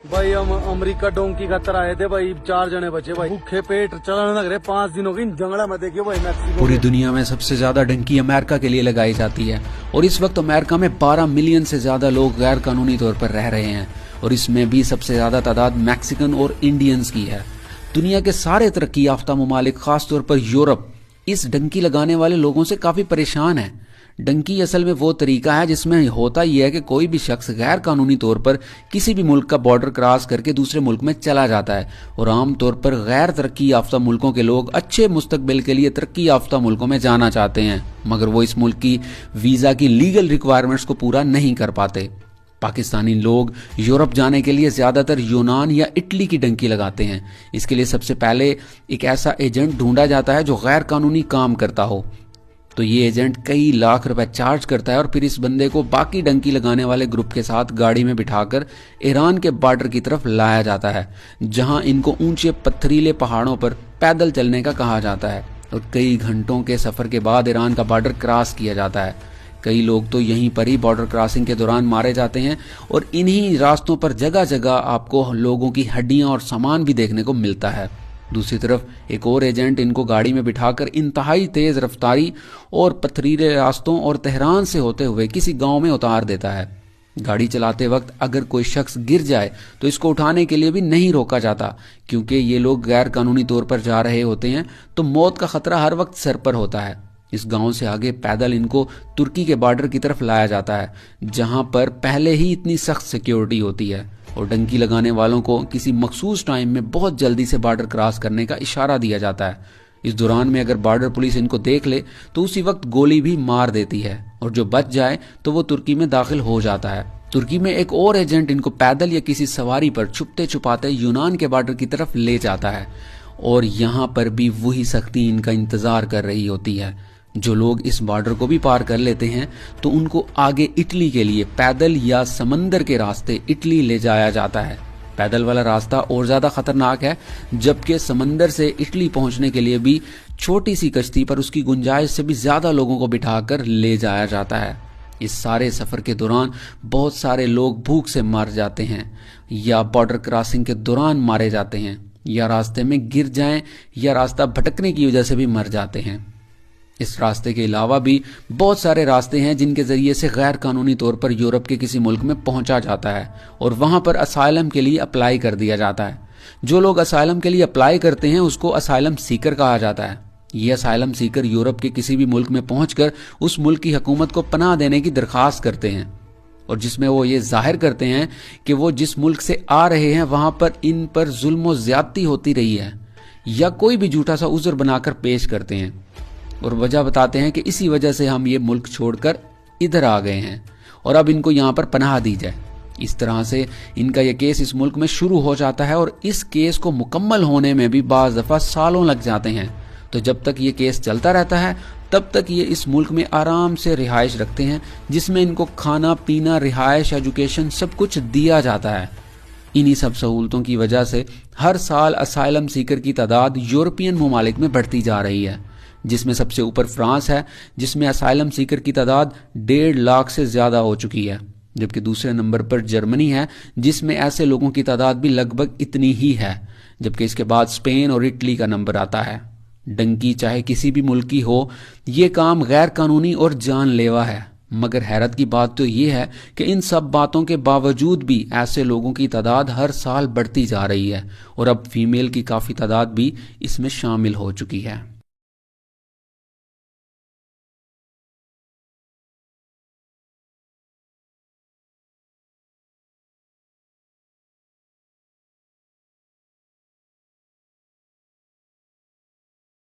भाई हम America donkey खातर आए थे भाई, 4 जने बचे भाई, भूखे पेट चलाने लग रहे 5 दिनों की जंगला में। देखिए भाई मैक्सिको पूरी दुनिया में सबसे ज्यादा डंकी अमेरिका के लिए लगाई जाती है और इस वक्त अमेरिका में 12 मिलियन से ज्यादा लोग गैर कानूनी तौर पर रह रहे हैं और इसमें भी सबसे ज्यादा तादाद मैक्सिकन और इंडियंस की है। दुनिया के सारे तरक्की याफ्ता ममालिक, खासतौर पर यूरोप, इस डंकी लगाने वाले लोगों से काफी परेशान है। डंकी असल में वो तरीका है जिसमें होता यह है कि कोई भी शख्स गैर कानूनी तौर पर किसी भी मुल्क का बॉर्डर क्रॉस करके दूसरे मुल्क में चला जाता है और आमतौर पर गैर तरक्की याफ्ता मुल्कों के लोग अच्छे मुस्तकबिल के लिए तरक्की याफ्ता मुल्कों में जाना चाहते हैं, मगर वो इस मुल्क की वीजा की लीगल रिक्वायरमेंट्स को पूरा नहीं कर पाते। पाकिस्तानी लोग यूरोप जाने के लिए ज्यादातर यूनान या इटली की डंकी लगाते हैं। इसके लिए सबसे पहले एक ऐसा एजेंट ढूंढा जाता है जो गैर कानूनी काम करता हो, तो ये एजेंट कई लाख रुपए चार्ज करता है और फिर इस बंदे को बाकी डंकी लगाने वाले ग्रुप के साथ गाड़ी में बिठाकर ईरान के बॉर्डर की तरफ लाया जाता है, जहां इनको ऊंचे पथरीले पहाड़ों पर पैदल चलने का कहा जाता है और कई घंटों के सफर के बाद ईरान का बॉर्डर क्रॉस किया जाता है। कई लोग तो यहीं पर ही बॉर्डर क्रॉसिंग के दौरान मारे जाते हैं और इन्हीं रास्तों पर जगह जगह आपको लोगों की हड्डियां और सामान भी देखने को मिलता है। दूसरी तरफ एक और एजेंट इनको गाड़ी में बिठाकर इंतहाई तेज रफ्तारी और पथरीले रास्तों और तेहरान से होते हुए किसी गांव में उतार देता है। गाड़ी चलाते वक्त अगर कोई शख्स गिर जाए तो इसको उठाने के लिए भी नहीं रोका जाता, क्योंकि ये लोग गैर कानूनी तौर पर जा रहे होते हैं तो मौत का खतरा हर वक्त सर पर होता है। इस गांव से आगे पैदल इनको तुर्की के बॉर्डर की तरफ लाया जाता है, जहां पर पहले ही इतनी सख्त सिक्योरिटी होती है और डंकी लगाने वालों को किसी मखसूस टाइम में बहुत जल्दी से बॉर्डर क्रॉस करने का इशारा दिया जाता है। इस दौरान में अगर बॉर्डर पुलिस इनको देख ले तो उसी वक्त गोली भी मार देती है और जो बच जाए तो वो तुर्की में दाखिल हो जाता है। तुर्की में एक और एजेंट इनको पैदल या किसी सवारी पर छुपते छुपाते यूनान के बॉर्डर की तरफ ले जाता है और यहाँ पर भी वही सख्ती इनका इंतजार कर रही होती है। जो लोग इस बॉर्डर को भी पार कर लेते हैं तो उनको आगे इटली के लिए पैदल या समंदर के रास्ते इटली ले जाया जाता है। पैदल वाला रास्ता और ज्यादा खतरनाक है, जबकि समंदर से इटली पहुंचने के लिए भी छोटी सी कश्ती पर उसकी गुंजाइश से भी ज्यादा लोगों को बिठाकर ले जाया जाता है। इस सारे सफर के दौरान बहुत सारे लोग भूख से मर जाते हैं या बॉर्डर क्रॉसिंग के दौरान मारे जाते हैं या रास्ते में गिर जाएं या रास्ता भटकने की वजह से भी मर जाते हैं। इस रास्ते के अलावा भी बहुत सारे रास्ते हैं जिनके जरिए से गैर कानूनी तौर पर यूरोप के किसी मुल्क में पहुंचा जाता है और वहां पर असाइलम के लिए अप्लाई कर दिया जाता है। जो लोग असाइलम के लिए अप्लाई करते हैं उसको असाइलम सीकर कहा जाता है। ये असाइलम सीकर यूरोप के किसी भी मुल्क में पहुंचकर उस मुल्क की हुकूमत को पनाह देने की दरखास्त करते हैं और जिसमें वो ये जाहिर करते हैं कि वो जिस मुल्क से आ रहे हैं वहां पर इन पर जुल्म और ज्यादती होती रही है, या कोई भी झूठा सा उज़्र बनाकर पेश करते हैं और वजह बताते हैं कि इसी वजह से हम ये मुल्क छोड़कर इधर आ गए हैं और अब इनको यहाँ पर पनाह दी जाए। इस तरह से इनका ये केस इस मुल्क में शुरू हो जाता है और इस केस को मुकम्मल होने में भी बाज़ दफ़ा सालों लग जाते हैं। तो जब तक ये केस चलता रहता है तब तक ये इस मुल्क में आराम से रिहाइश रखते हैं, जिसमें इनको खाना पीना, रिहाइश, एजुकेशन सब कुछ दिया जाता है। इन्हीं सब सहूलतों की वजह से हर साल असाइलम सीकर की तादाद यूरोपियन ममालिक में बढ़ती जा रही है, जिसमें सबसे ऊपर फ्रांस है, जिसमें असाइलम सीकर की तादाद 1.5 लाख से ज्यादा हो चुकी है, जबकि दूसरे नंबर पर जर्मनी है जिसमें ऐसे लोगों की तादाद भी लगभग इतनी ही है, जबकि इसके बाद स्पेन और इटली का नंबर आता है। डंकी चाहे किसी भी मुल्क की हो, ये काम गैर कानूनी और जानलेवा है, मगर हैरत की बात तो ये है कि इन सब बातों के बावजूद भी ऐसे लोगों की तादाद हर साल बढ़ती जा रही है और अब फीमेल की काफ़ी तादाद भी इसमें शामिल हो चुकी है।